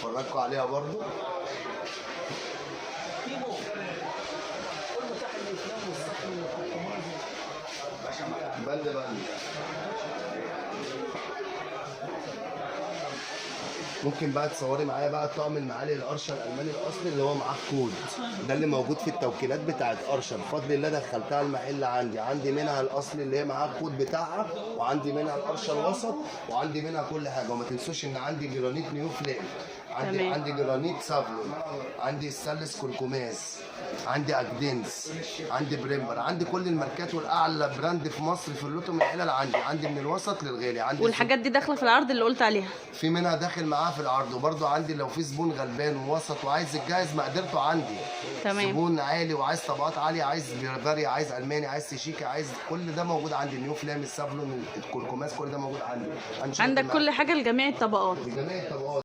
هفرجكم عليها برضو. بند بند. ممكن بقى تصوري معايا بقى طقم المعالي القرشه الالماني الاصلي اللي هو معاه كود، ده اللي موجود في التوكيلات بتاعت قرشه. بفضل الله دخلتها المحل عندي منها الاصلي اللي هي معاه الكود بتاعها، وعندي منها القرشه الوسط، وعندي منها كل حاجه. وما تنسوش ان عندي جرانيت نيو فليم، عندي جرانيت سافلون، عندي السلس كركماز، عندي اجدنس، عندي بريمبر، عندي كل الماركات والاعلى براند في مصر في اللوتو من الحلل. عندي من الوسط للغالي. عندي والحاجات دي داخله في العرض اللي قلت عليها، في منها داخل معاها في العرض. وبرده عندي لو في زبون غلبان ووسط وعايز الجاهز مقدرته عندي. تمام. زبون عالي وعايز طبقات عاليه، عايز بيربري، عايز الماني، عايز سيشيكا، عايز كل ده موجود عندي. النيو فلام، السافلون، الكركماس، كل ده موجود عندي. عندك كل حاجه لجميع الطبقات. لجميع الطبقات.